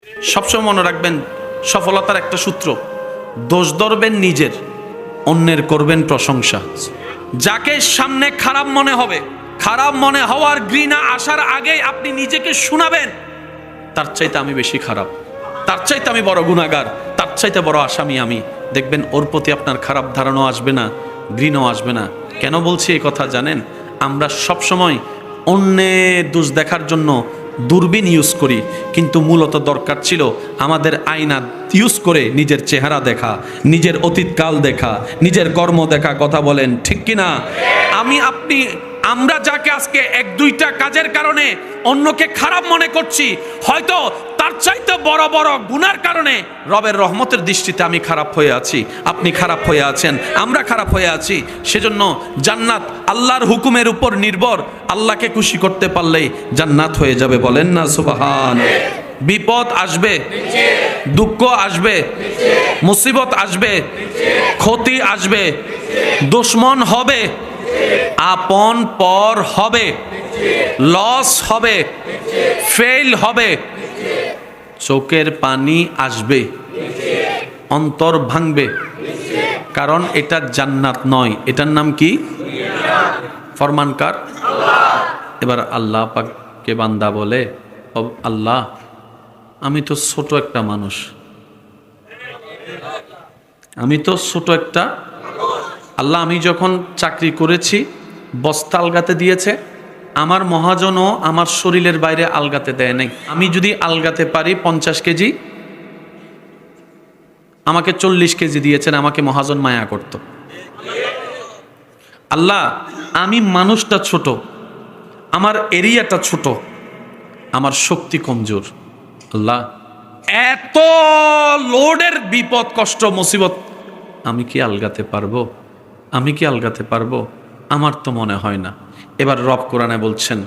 সবসময় মনে রাখবেন, সফলতার একটা সূত্র, দোষ ধরবেন নিজের, অন্যের করবেন প্রশংসা। যাকে সামনে খারাপ মনে হবে, খারাপ মনে হওয়ার ঘৃণা আসার আগেই আপনি নিজেকে শোনাবেন, তার চাইতে আমি বেশি খারাপ, তার চাইতে আমি বড় গুনাহগার, তার চাইতে বড় আসামি আমি। দেখবেন ওর প্রতি আপনার খারাপ ধারণা আসবে না, ঘৃণাও আসবে না। কেন বলছি এই কথা জানেন? আমরা সবসময় অন্যের দোষ দেখার জন্য দূরবীন ইউজ করি, কিন্তু মূলত দরকার ছিল আমাদের আয়না ইউজ করে নিজের চেহারা দেখা, নিজের অতীতকাল দেখা, নিজের কর্ম দেখা। কথা বলেন ঠিক কিনা? আমরা যাকে আজকে এক দুইটা কাজের কারণে অন্যকে খারাপ মনে করছি, হয়তো তার চাইতে বড় বড় গুনার কারণে রবের রহমতের দৃষ্টিতে আমি খারাপ হয়ে আছি, আপনি খারাপ হয়ে আছেন, আমরা খারাপ হয়ে আছি। সেজন্য জান্নাত আল্লাহর হুকুমের উপর নির্ভর। আল্লাহকে খুশি করতে পারলেই জান্নাত হয়ে যাবে। বলেন না সুবহান। বিপদ আসবে, দুঃখ আসবে, মুসিবত আসবে, ক্ষতি আসবে, দুশ্মন হবে, আপন পর হবে, লস হবে, ফেল হবে, চোখের পানি আসবে, অন্তর ভাঙবে, কারণ এটা জান্নাত নয়, এটার নাম কি? ফরমানকার এবার আল্লাহ পাককে বান্দা বলে, আল্লাহ আমি তো ছোট একটা মানুষ, আল্লাহ আমি যখন চাকরি করেছি বস্তা আলগাতে দিয়েছে, আমার মহাজনও আমার শরীরের বাইরে আলগাতে দেয় নাই। আমি যদি আলগাতে পারি 50 কেজি, আমাকে 40 কেজি দিয়েছেন, আমাকে মহাজন মায়া করত। আল্লাহ আমি মানুষটা ছোট, আমার এরিয়াটা ছোট, আমার শক্তি কমজোর। আল্লাহ এত লোডের বিপদ কষ্ট মুসিবত আমি কি আলগাতে পারবো? আমার তো মনে হয় না। এবার রব কোরআনে বলছেন,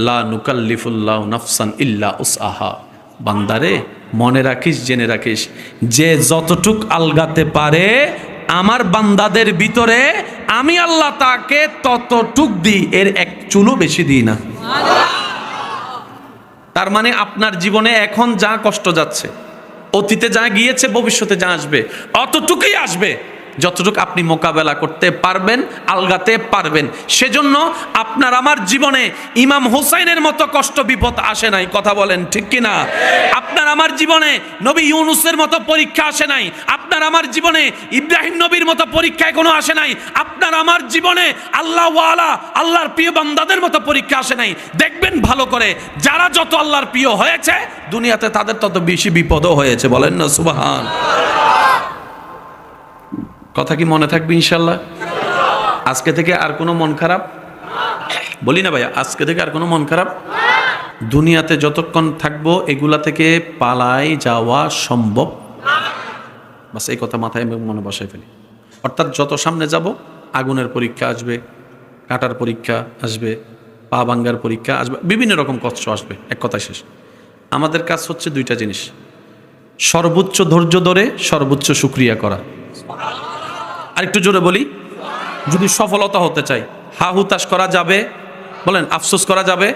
লা নুকাল্লিফুল্লাহু নাফসান ইল্লা উসআহা। বান্দারে মনে রাখিস, জেনে রাখিস, যে যতটুক আলগাতে পারে আমার বান্দাদের ভিতরে আমি আল্লাহ তাকে ততটুক দিই, এর এক চুলও বেশি দিই না। তার মানে আপনার জীবনে এখন যা কষ্ট যাচ্ছে, অতীতে যা গিয়েছে, ভবিষ্যতে যা আসবে, অতটুকুই আসবে যতটুকু আপনি মোকাবেলা করতে পারবেন, আলগাতে পারবেন। সেজন্য আপনার আমার জীবনে ইমাম হুসাইনের মতো কষ্ট বিপদ আসে নাই। কথা বলেন ঠিক কিনা? আপনার আমার জীবনে নবী ইউনুসের মতো পরীক্ষা আসে নাই। আপনার আমার জীবনে ইব্রাহিম নবীর মতো পরীক্ষায় কোনো আসে নাই। আপনার আমার জীবনে আল্লাহ ওয়ালা, আল্লাহর প্রিয় বান্দাদের মতো পরীক্ষা আসে নাই। দেখবেন ভালো করে, যারা যত আল্লাহর প্রিয় হয়েছে দুনিয়াতে তাদের তত বেশি বিপদও হয়েছে। বলেন না সুবহান। কথা কি মনে থাকবে ইনশাল্লাহ? আজকে থেকে আর কোনো মন খারাপ বলি না ভাইয়া, আজকে থেকে আর কোনো মন খারাপ। দুনিয়াতে যতক্ষণ থাকবো এগুলা থেকে পালাই যাওয়া সম্ভব। বাস এই কথা মাথায় মনে বসাই ফেলি। অর্থাৎ যত সামনে যাব আগুনের পরীক্ষা আসবে, কাটার পরীক্ষা আসবে, পা ভাঙ্গার পরীক্ষা আসবে, বিভিন্ন রকম কষ্ট আসবে। এক কথা শেষ। আমাদের কাজ হচ্ছে দুইটা জিনিস, সর্বোচ্চ ধৈর্য ধরে সর্বোচ্চ শুকরিয়া করা। আরেকটু জোরে বলি, যদি সফলতা হতে চাই হা হুতাশ করা যাবে? বলেন আফসোস করা যাবে?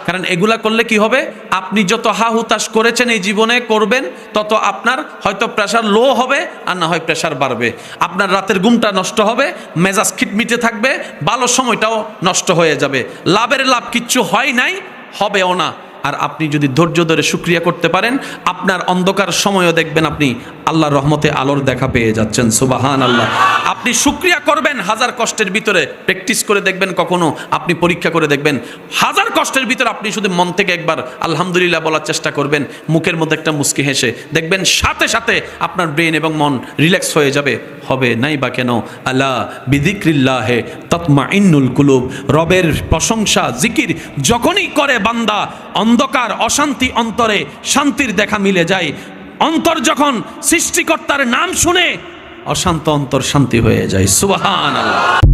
কারণ এগুলা করলে কি হবে, আপনি যত হা হুতাশ করেছেন এই জীবনে করবেন, তত আপনার হয়তো প্রেশার লো হবে, আর না হয় প্রেশার বাড়বে। আপনার রাতের ঘুমটা নষ্ট হবে, মেজাজ খিটমিটে থাকবে, ভালো সময়টাও নষ্ট হয়ে যাবে। লাভের লাভ কিচ্ছু হয় নাই, হবেও না। আর আপনি যদি ধৈর্য ধরে শুকরিয়া করতে পারেন, আপনার অন্ধকার সময়ও দেখবেন আপনি আল্লাহর রহমতে আলোর দেখা পেয়ে যাচ্ছেন। সুবহান আল্লাহ। আপনি শুকরিয়া করবেন হাজার কষ্টের ভিতরে, প্র্যাকটিস করে দেখবেন, কখনো আপনি পরীক্ষা করে দেখবেন, হাজার কষ্টের ভিতরে আপনি শুধু মন থেকে একবার আলহামদুলিল্লাহ বলার চেষ্টা করবেন, মুখের মধ্যে একটা মুস্কি হেসে দেখবেন সাথে সাথে আপনার ব্রেন এবং মন রিল্যাক্স হয়ে যাবে। হবে নাই বা কেন? আলা বিযিক্রিল্লাহি তাতমাইন্নুল কুলুব। রবের প্রশংসা জিকির যখনই করে বান্দা, অন্ধকার অশান্তি অন্তরে শান্তির দেখা মিলে যায়। অন্তর যখন সৃষ্টিকর্তার নাম শুনে, অশান্ত অন্তর শান্তি হয়ে যায়। সুবহানাল্লাহ।